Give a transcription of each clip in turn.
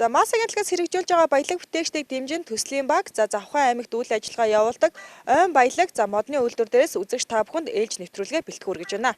За мас агентлагаас хэрэгжүүлж байгаа баялаг бүтээгчдийг дэмжин төслийн баг, за Завхан аймагт үйл ажиллагаа явуулдаг ойн баялаг, за модны үйлдвэр дээрээс үзэгч та бүхэнд ээлж нэвтрүүлгээ бэлтгэх үргэж байна.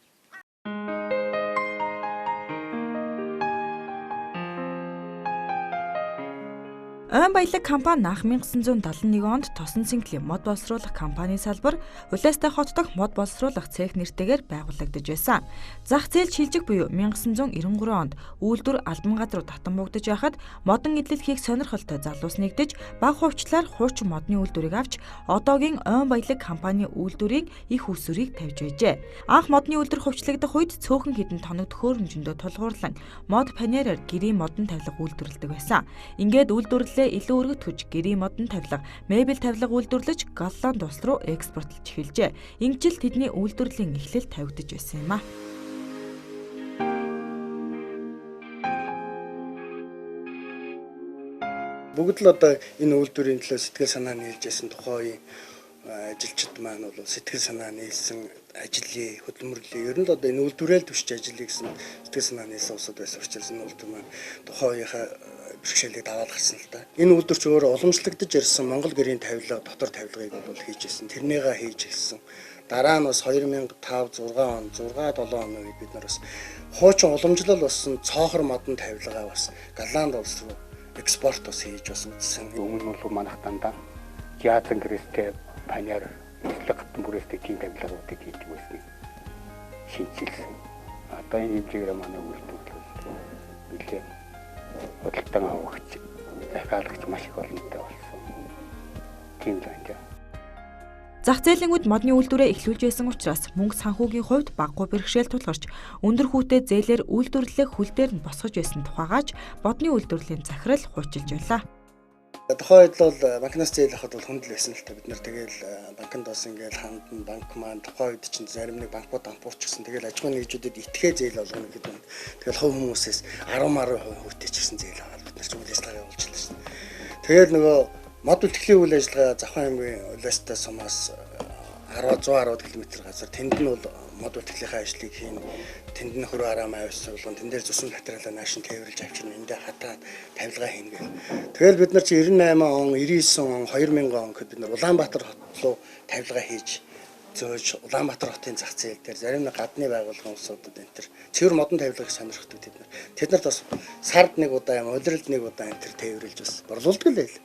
Ойн баялаг компани анх 1971 онд Тосон Синклийн мод боловсруулах компани салбар Улаастай хот дахь мод боловсруулах цех нэртэйгээр байгуулагдаж байсан. Зах зээл шилжих буюу 1993 онд үйлдвэр албан газар руу татан богдож байхад модон эдлэл хийх сонирхолтой залуус нэгдэж бага хувьчлаар хуучин модны үйлдвэрийг авч одоогийн ойн баялаг компани үйлдвэрийн их усүрийг тавьж байжээ. Анх модны үйлдвэр хувьчлагдах үед цөөхөн хідэн тоног төхөөрөмжөндөө тулгуурлан мод панераар гэрийн модон тавилга үйлдвэрлэдэг байсан. Ингээд үйлдвэрлэлээ илүү өргөтгөж гэрийн модон тавилга, мебель тавилга үйлдвэрлэж Голланд улс руу экспортлж эхэлжээ. Ингэжл тэдний үйлдвэрлэлийн эхлэл тавигдаж байсан юм а. Бүгд л одоо энэ үйлдвэрийн төлөө сэтгэл санаа нийлж байсан тухайн ажилчид маань бол сэтгэл санаа нийлсэн ажлын хөдөлмөрлөлийн ер нь л одоо энэ үйлдвэрэл төвч ажиллая гэсэн сэтгэл санаа нийлсэн улсууд байсан учраас энэ үйлдвэр маань тухайн үеийнхээ бэрхшээлийг даваад гарсан л да. Энэ үйлдвэр ч өөрөө уламжлагдаж ирсэн Монгол гэрийн тавилга, дотор тавилгыг бол хийж ирсэн. Тэрнийгээ хийж ирсэн. Дараа нь бас 2005, 6 он, 6, 7 оны үед бид нар бас хуучин уламжлал болсон цоохор модон тавилгаа бас Голланд улс руу экспорт бас хийж бас үзсэн. Өмнө нь бол манайх дандаа Язан гэрээстэй панер эслэг гатан бүрээстэй тийм тавилгуудыг хийж байсан. Шинжилсэн. Одоо энэ хэмжээгээр манай үйлдвэрлэл нэлээд худалдан авахч, захиалагч маш их олонтой болсон. Тийм л байна. Зах зээлийн үед модны үйлдвэрээ эхлүүлж байсан учраас мөнгө санхүүгийн хувьд баггүй бэрхшээл тулгарч өндөр хүүтэй зээлээр үйлдвэрлэлээ хөл дээр нь босгож байсан тухайгааж модны үйлдвэрлэлийн захирал хуучилж байлаа. Тухайн үед бол банкнаас зээл авахд бол хүндэл байсан л та бид нар тэгэл банкнд бас ингээл хандан банк маань тухайн үед чинь зарим нэг банкуд ампуурч гисэн тэгэл аж ахуйн нэгжүүдэд итгэ зээл олгоно гэдэг юм. Тэгэл хувь хүмүүсээс 10% хүүтэй ч гэсэн зээл аваад бид нар ч үйл ажиллагаа явуулчихлаа шин. Тэгэл нөгөө мод үлтгэлийн үйл ажиллагаа Завхан аймгийн Улаастай сумаас 110 км газар тэнд нь бол мод үлтгэлийн ажлыг хийн. Тэнд нь хөрөө араа маяг суулган тэн дээр зүсэн материалаа наашин тээвэрлж авчирна эндээ хатаад тавилгаа хийнэ гэх. Тэгэл бид нар чи 98 он, 99 он, 2000 он гэхэд бид нар Улаанбаатар хот руу тавилгаа хийж зөөж Улаанбаатар хотын зах зээл дээр зарим нэг гадны байгууллагын улсуудад энэ төр цэвэр модон тавилгыг сонирхдаг тэд нар. Тэд нарт бас сард нэг удаа юм, удиралд нэг удаа энэ төр тээвэрлж бас борлуулдаг л байл.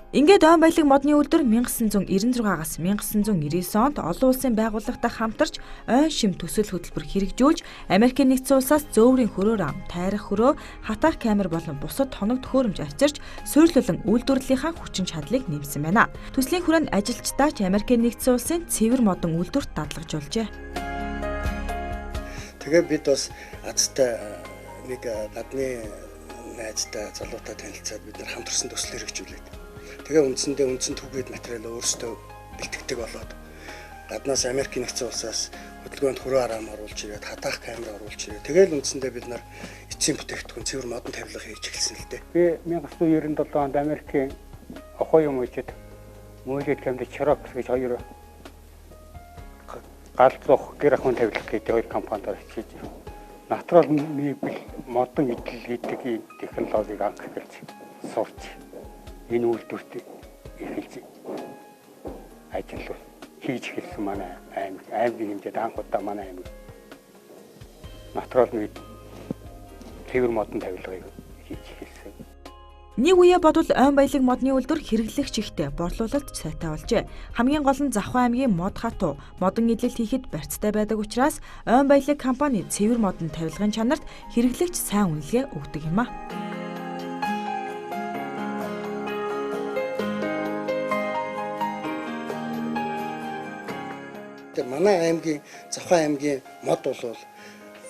Ингээд ойн баялаг модны үйлдвэр 1996-аас 1999 онд олон улсын байгууллагатай хамтарч ойн шим төсөл хөтөлбөр хэрэгжүүлж Америкийн нэгдсэн улсаас зөөврийн хөрөөр ам, тайрах хөрөө, хатаах камер болон бусад тоног төхөөрөмж авчирч суйрлуулан үйлдвэрлэлийнхаа хүчин чадлыг нэмсэн байна. Төслийн хүрээнд ажилчдаа ч Америкийн нэгдсэн улсын цэвэр модон үйлдвэрт дадлагжуулжээ. Тэгээ бид бас азтай нэг гадны найзтай залуутай танилцаад бид нар хамтарсан төсөл хэрэгжүүлээд тэгээ үндсэн түгэд материал өөрсдөө бэлтгэдэг болоод гаднаас Америкийн нэгдсэн улсаас хөдөлгөөнд хөрөө араам оруулж ирээд хатаах камер оруулж ирээд тэгэл үндсэндээ бид нар эцсийн бүтээгдэхүүн цэвэр модон тавилга хийж эхэлсэн л дээ. Би 1997 онд Америкийн Ohio мужид мөөлөд камер Xerox гэж хоёр галзуух гэр ахуйн тавилга гэдэг хоёр компанидор хийж натурал мебель модон эдлэл хийдэг технологиг анх эхэлж сурч энэ үйлдвэрт эхэлж ажил хийж эхэлсэн манай аймгийн хэмжээд анх удаа манай аймаг натурал цэвэр модон тавилгыг хийж эхэлсэн. Нэг үе бодвол ойн баялаг модны үйлдвэр хэрэглэгч ихтэй борлуулалт сайтай болжээ. Хамгийн гол нь Завхан аймгийн мод хатуу модон эдлэл хийхэд барьцтай байдаг учраас ойн баялаг компани цэвэр модон тавилгын чанарт хэрэглэгч сайн үнэлгээ өгдөг юм а. Манай аймгийн Завхан аймгийн мод бол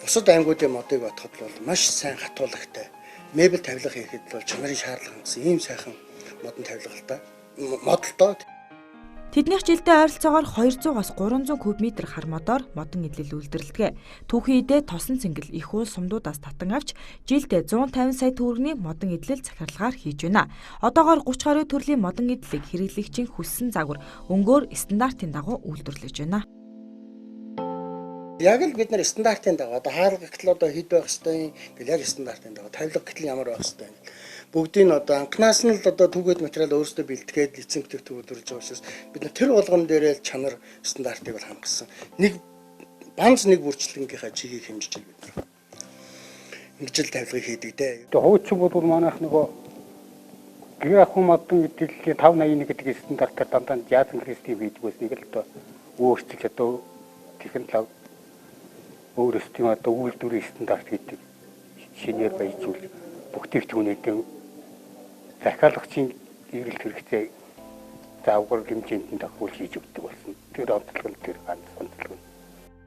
бусад аймагуудын модыг бодоход бол маш сайн хатуулагтай. Мебель тавилга хийхэд бол чанарын шаардлага гэсэн ийм сайхан модон тавилга модолтой. Тэднийх жилдээ ойролцоогоор 200-аас 300 куб/м хар модоор модон эдлэл үйлдвэрлэдэг. Түүхийн идэ Тосон Цингэл их уул сумдуудаас татан авч жилдээ 150 сая төгрөгийн модон эдлэл захиралгаар хийж байна. Одоогоор 30 гаруй төрлийн модон эдлэлийг хэрэглэгчийн хүссэн загвар өнгөөр стандартын дагуу үйлдвэрлэж байна. Яг л бид нар стандартын дагуу одоо хаалга гэтэл одоо хэд байх ёстой юм. Тэгэл яг стандартын дагуу тавилга гэтэл ямар байх ёстой юм. бүгдийг нь одоо анхнаас нь л одоо түгэд материал өөрсдөө бэлтгээд эцэг бүтээгдэхүүн төрүүлж байгаа учраас бид нар тэр болгон дээрээ чанар стандартыг бол хангасан. Нэг банз нэг бүрчлэнгийнхаа чигийг хэмжиж бид нар ингэж л тавилгыг хийдэг дээ. Тэгээ хуучин бол манайх нөгөө гэр ахуй модон мэдээллийн 581 гэдэг стандартаар дандаа яасан христийн видеогоос нэг л одоо өөрчлөж одоо технологи өөрөөсөө одоо үйлдвэрийн стандарт гэдэг шинээр баяжуул бүтээгдэхүүнүүдийн захиалагчийн эрэлт хэрэгцээ заавар хэмжээнд тохиолж хийж өгдөг болсон. Тэр онцлог нь тэр ганц онцлог.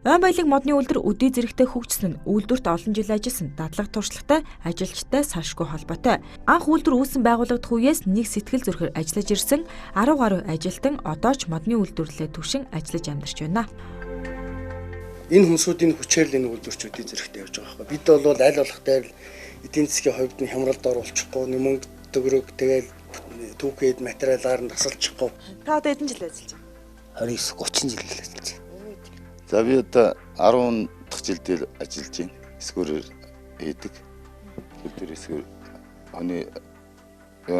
Ой баялаг модны үйлдвэр үдий зэрэгтэй хөгжсөн нь үйлдвэрт олон жил ажилласан дадлага туршлагатай ажилчтай салшгүй холбоотой. Анх үйлдвэр үүсэн байгуулагдах үеэс нэг сэтгэл зүрхээр ажиллаж ирсэн 10 гаруй ажилтан одоо ч модны үйлдвэрлэлээ түшин ажиллаж амьдарч байна. Энэ хүмүүсийн хүчээр л энэ үйлдвэрч үдий зэрэгтэй явж байгаа байхгүй. Бид бол аль болох дээр эдийн засгийн хувьд нь хямралд оруулчихгүй, мөнгө төгрөг тэгэл түүхэд материалаар нь тасалчихгүй. Та одоо хэдэн жил ажиллаж байгаа? 29 30 жил ажиллаж байна. За би одоо 10 дахь жилдээ ажиллаж байна. Эсгүүрээр хийдэг. Үйлдвэр эсгүүр оны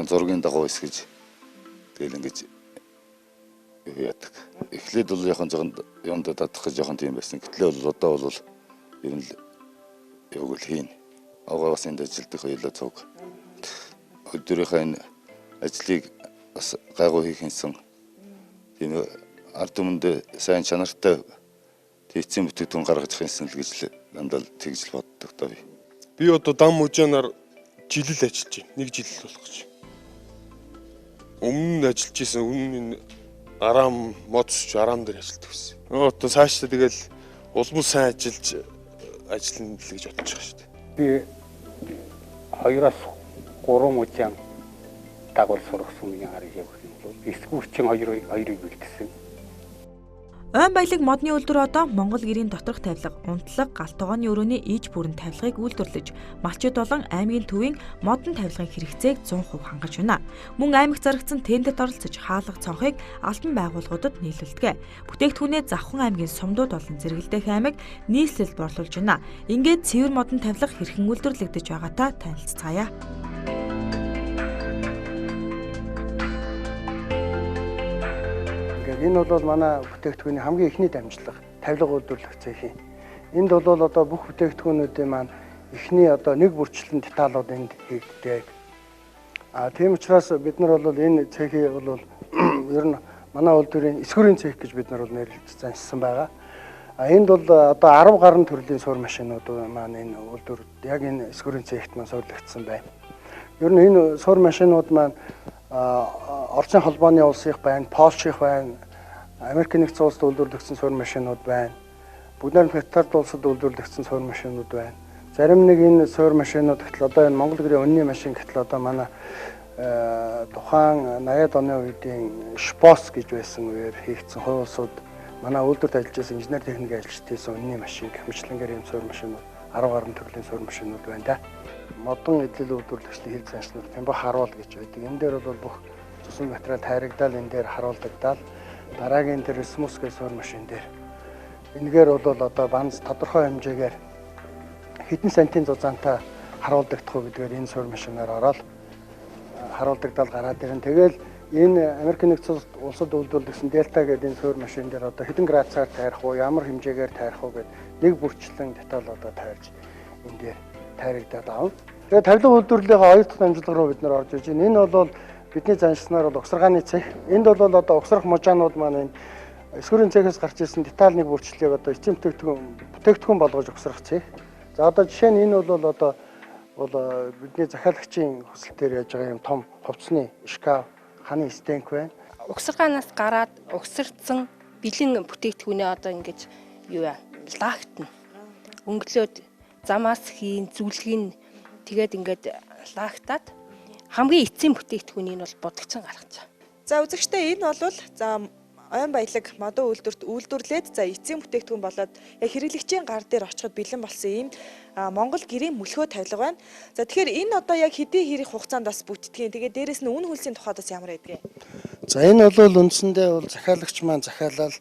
зургийн дагуу эсгэж тэгэл ингэж яадаг. Эхлээд бол яхан жоон дадах гэж жоон тийм байсан. Гэтэл бол одоо бол ер нь яг л хийн. Авгаа бас энд ажилдах хоёлоо цуг. Өдөрийнхөө энэ ажлыг бас гайгүй хийх юмсан. Тийм ард түмэнд сайн чанартай эцсийн бүтээгдэхүүн гаргаж хийсэн л гэж л дандаа тэгж л боддог тоо би. Би одоо дам мужаанаар жилэл ажиллаж байна. 1 жил болох гэж. Өмнө нь ажиллаж исэн өмнө арам модч арам дээр ажилладаг байсан. Одоо цаашдаа тэгэл улмал сайн ажиллаж ажиллана л гэж бодож байгаа шүү дээ. Би 2-3 мужаан дагвар сургасан юм харж явсан. Эсгүүрчин 2-2-ыг бэлдсэн. Ой баялаг модны үйлдвэр одоо Монгол гэрийн доторх тавилга, унтлаг, галт тогооны өрөөний иж бүрэн тавилгыг үйлдвэрлэж, малчид болон аймгийн төвийн модон тавилгын хэрэгцээг 100% хангаж байна. Мөн аймагт зарагдсан тендерт оролцож хаалга цонхыг албан байгууллагуудад нийлүүлдэг. Бүтээгдэхүүнээ Завхан аймгийн Сумдууд болон Зэрэгэлдэх аймаг нийслэлд борлуулж байна. Ингээд цэвэр модон тавилга хэрхэн үйлдвэрлэгдэж байгаатай танилцгаая. Энэ бол манай бүтээгдэхүүний хамгийн ихний дамжлага, тавилга үйлдвэрлэх цэх юм. Энд бол одоо бүх бүтээгдэхүүнүүдийн маань эхний одоо нэг бүрчлэн деталууд энд хийгддэг. Тийм учраас бид нар бол энэ цехийг бол ер нь манай үйлдвэрийн эсгүүрийн цех гэж бид нар нэрлэж заншсан байгаа. Энд бол одоо 10 гаруй төрлийн суур машинууд маань энэ үйлдвэр яг энэ эсгүүрийн цехт маань суурлагдсан байна. Ер нь энэ суур машинууд маань Орчин холбооны улсынх байна, Польших байна, Америк нэгдсэн улсад үйлдвэрлэгдсэн суур машинууд байна. Бүгд Хятад улсад үйлдвэрлэгдсэн суур машинууд байна. Зарим нэг энэ суур машинууд гэтэл одоо энэ Монгол гэрийн үнний машин гэтэл одоо манай тухайн 80-ад оны үеийн Шпос гэж байсан үеэр хийгдсэн хувь улсууд манай үйлдвэрт ажиллаж байсан инженер техникийн ажилчдын үнний машин гэх мэтлэнгээр ийм суур машинууд 10 гаруй төрлийн суур машинууд байна да. Модон эдлэл үйлдвэрлэгчлийн хил заншнууд Пембо харуул гэж байдаг. Энэ дээр бол бүх цусан материал тайрагдал энэ дээр харуулдагдал дараагийн тэр Смус гэх суур машин дээр энэгээр бол одоо банз тодорхой хэмжээгээр хэдэн сантийн зузаантай харуулдагдах уу гэдгээр энэ суур машинаар ороод харуулдагдал гараад ирэн. Тэгэл энэ Америк нэгдсэн улсад үйлдвэрлэгдсэн Дельта гэдэг энэ суур машин дээр одоо хэдэн градусаар тайрах уу, ямар хэмжээгээр тайрах уу гэд нэг бүрчлэн деталь одоо тайрж энэ дээр тайрагдаад аав. Тэгээ тавилга үйлдвэрлэлийн хоёр дахь дамжлага руу бид нар орж иж байна. Энэ бол бидний заншснаар бол угсаргааны цех. Энд бол одоо угсрах мужаанууд маань энэ эсгүүрийн цехээс гарч ирсэн деталь нэг бүрчлэлийг одоо эцсийн бүтээгдэхүүн болгож угсрах цех. За одоо жишээ нь энэ бол одоо бидний захиалагчийн хүсэлтээр яаж байгаа юм том хувцсны шкаф, ханы стенк байна. Угсаргаанаас гараад угсардсан бэлэн бүтээгдэхүүнээ одоо ингэж юу яа лагтна. Өнгөлөөд замаас хийн, зүлгийн тэгээд ингээд лагтаад хамгийн эцсийн бүтээгдэхүүнийг бол будагчин гаргаж байгаа. За үзэгчдээ энэ бол Ой баялаг модон үйлдвэрлээд эцсийн бүтээгдэхүүн болоод яг хэрэглэгчийн гар дээр очиход бэлэн болсон ийм Монгол гэрийн мөлхөө тавилга байна. За тэгэхээр энэ одоо яг хэдийн хэрэг хугацаанд бас бүтдгийг. Тэгээд дээрэс нь үн хөлсийн тухайд бас ямар байдгийг. За энэ бол үндсэндээ бол захиалагч маань захиалал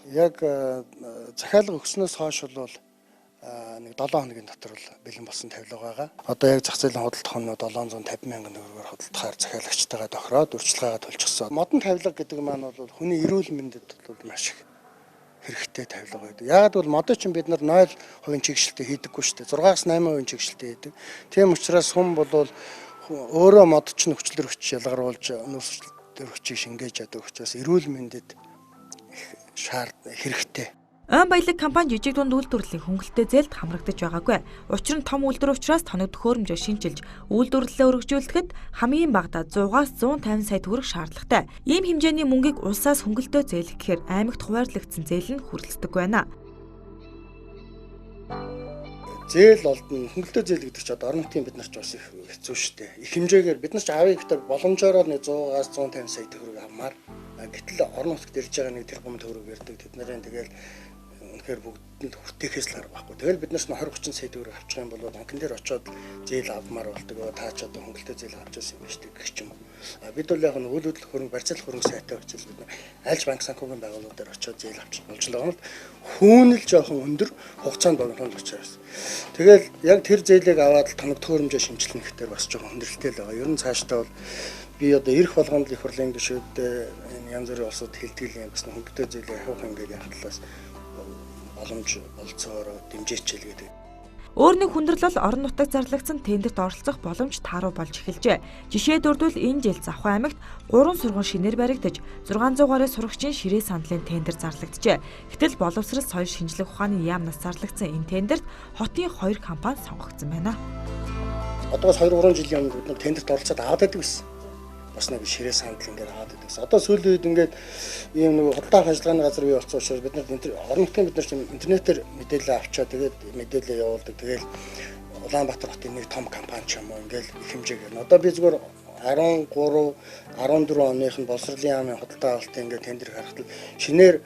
яг захиалга өгснөөс хойш бол нэг 7 хоногийн дотор л бэлэн болсон тавилга байгаа. Одоо яг зах зээлийн худалдах нь 750 мянган төгрөгөөр худалдахаар захиалагчтайгаа тохироод урьдчилгаагаа төлчихсөн. Модон тавилга гэдэг маань бол хүний эрүүл мэндэд бол маш их хэрэгтэй тавилга байдаг. Яагаад бол модоо чинь бид нар 0% чигшилтээ хийдэггүй шүү дээ. 6-8% чигшилтээ хийдэг. Тийм учраас хүн бол өөрөө мод чинь хүчлэр хүч ялгаруулж нөөцлөр хүчийг шингээж чаддаг учраас эрүүл мэндэд хэрэгтэй. Ан баялаг компани жижиг дунд үйлдвэрлэлийн хөнгөлөлтөд зээлд хамрагдаж байгаагүй. Учир нь том үйлдвэр учраас тоног төхөөрөмжөөр шинжилж үйлдвэрлэлээ өргөжүүлэхэд хамгийн багадаа 100-аас 150 сая төгрөг шаардлагатай. Ийм хэмжээний мөнгийг улсаас хөнгөлөлтөд зээлэх гэхээр аймагт хуваарлагдсан зээл нь хүрэлцдэг байна. Зээл олдно, хөнгөлөлтөд зээл гэдэг чинь одоо орон нутгийн бид нар ч бас их хэцүү шүү дээ. Их хэмжээгээр бид нар ч авъя гэхдээ боломжоор 100-аас 150 сая төгрөг авмаар. Гэтэл орон нутагт ирж байгаа 1 тэрбум төгрөг ярьдаг. Тэд нарын тэгэл үнэхээр бүгдэнд хүртээхээс л арга байхгүй. Тэгэл бид нарт 20-30 сая төгрөг авчих юм бол банкн дээр очиод зээл авмаар болдог. Та ч одоо хөнгөлөлтөд зээл авч байсан юм биш үү гэх юм. Бид бол яг нь үйл хөдлөх хөрөнгө барьцаалах хөрөнгө сайтай учраас бид альж банк санхүүгийн байгууллагууд дээр очиод зээл авчих болж байгаа юм л хүүнэл жоохон өндөр хугацаанд богино учраас. Тэгэл яг тэр зээлийг аваад тоног төхөөрөмжөө шинжилнэ гэхээр бас жоохон хүндрэлтэй л байгаа. Ер нь цаашдаа бол би одоо ирэх болгонд их хурлын гишүүдтэй энэ янз бүрийн улсууд хэлтгэл юм бас хөнгөлөлтөд зээлийг авах ингээд явах талаас боломж олцоор дэмжээч л гэдэг. Өөр нэг хүндрэл бол орон нутагт зарлагдсан тендерт оролцох боломж тааруу болж эхэлжээ. Жишээ дурдвал энэ жил Завхан аймагт 3 сургууль шинээр баригдаж 600 гаруй сурагчийн ширээ сандлын тендер зарлагджээ. Гэтэл боловсрол соёл шинжлэх ухааны яамнаас зарлагдсан энэ тендерт хотын 2 компани сонгогдсон байна. Одоос 2-3 жилийн өмнө бид тендерт оролцоод аваад байдаг гэсэн. Бас нэг ширээ сандал ингээд аваад байдаг. Одоо сүүлийн үед ингээд ийм нэг худалдаа ажиллагааны газар бий болсон учраас бид нар орон нутгийн бид нар интернетээр мэдээлэл авчаа тэгээд мэдээлэл явуулдаг. Тэгээд Улаанбаатар хотын нэг том компани ч юм уу ингээд их хэмжээгээр. Одоо би зүгээр 13, 14 оных нь боловсролын яамын худалдаа авалтын ингээд тендер харахад шинээр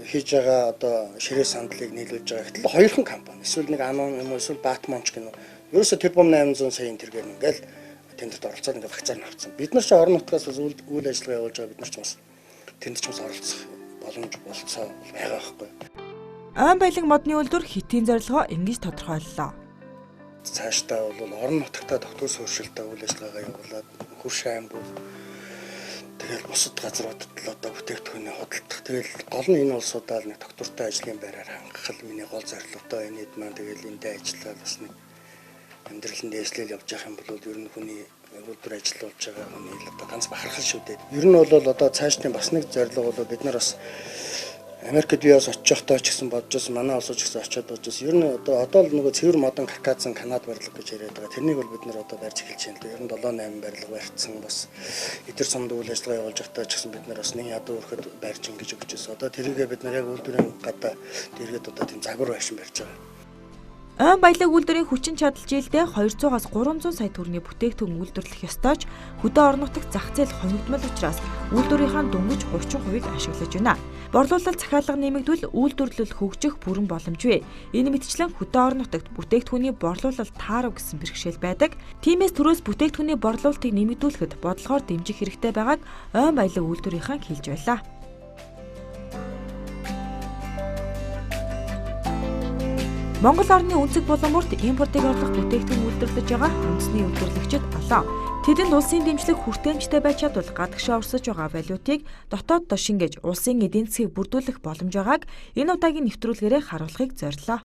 хийж байгаа одоо ширээ сандлыг нийлүүлж байгаа. Гэтэл хоёрхан компани. Эсвэл нэг Анон юм уу эсвэл Батмонч гэнэ. Ерөөсө тэрбум 800 саяын тэргээр ингээд тендерт оролцоод ингээд вакцаар авцсан. Бид нар ч орон нутгаас үйл ажиллагаа явуулж байгаа бид нар ч бас тэнд ч бас оролцох боломж болцоо байгаа байхгүй. Ан баялаг модны үйлдвэр хэтийн зорилгоо ингэж тодорхойллоо. Цаашдаа бол орон нутагтаа тогтвор суурьшилтаа үйл ажиллагаагаа явуулаад хөрш аймаг тэгэл бусад газруудад л одоо бүтээгдэхүүний худалдах тэгэл гол нь энэ улсуудаа нэг тогтвортой ажлын байраар хангах л миний гол зорилготой энэ хэд маань тэгэл эндээ ажиллаад бас нэг амьдралын дээшлэл явж явах юм бол ер нь хүний үйлдвэр ажиллаж байгаа хүний л одоо ганц бахархал шүү дээ. Ер нь бол одоо цаашдын бас нэг зорилго бол бид нар бас Америкт биеос очих тоо ч гэсэн бодож байсан манай улсууч гэсэн очиод бодож байсан. Ер нь одоо л нөгөө цэвэр модон какаадсан Канад барилга гэж яриад байгаа. Тэрнийг бол бид нар одоо барьж эхэлж байна л. Ер нь 7-8 барилга барьцсан бас эдгээр сумд үйл ажиллагаа явуулж байхдаа ч гэсэн бид нар бас нэг ядуу өрхөд барьж ингэж өгч байсан. Одоо тэрийгээ бид нар яг үйлдвэрийн гадаа дэргэд одоо тийм загвар байшин барьж байгаа. Ан баялаг үйлдвэрийн хүчин чадал жилдээ 200-аас 300 сая төгрөгийн бүтээгдэхүүн үйлдвэрлэх ёстой ч хөдөө орон нутагт зах зээл хоногдмол учраас үйлдвэрийнхаа дөнгөж 30%-ийг ашиглаж байна. Борлуулалт захиалга нэмэгдвэл үйлдвэрлэл хөгжих бүрэн боломжгүй. Энэ мэтчлэн хөдөө орон нутагт бүтээгдэхүүний борлуулалт таарав гэсэн бэрхшээл байдаг. Тиймээс төрөөс бүтээгдэхүүний борлуулалтыг нэмэгдүүлэхэд бодлогоор дэмжих хэрэгтэй байгааг ан баялаг үйлдвэрийнхэн хэлж байлаа. Монгол орны өнцөг булан бүрт импортыг орлох бүтээгдэхүүн үйлдвэрлэж байгаа үндэсний үйлдвэрлэгчид олон. Тэдэнд улсын дэмжлэг хүртээмжтэй байж чадвал гадагшаа орсож байгаа валютыг дотооддоо шингээж улсын эдийн засгийг бүрдүүлэх боломж байгааг энэ удаагийн нэвтрүүлгээрээ харуулахыг зорилоо.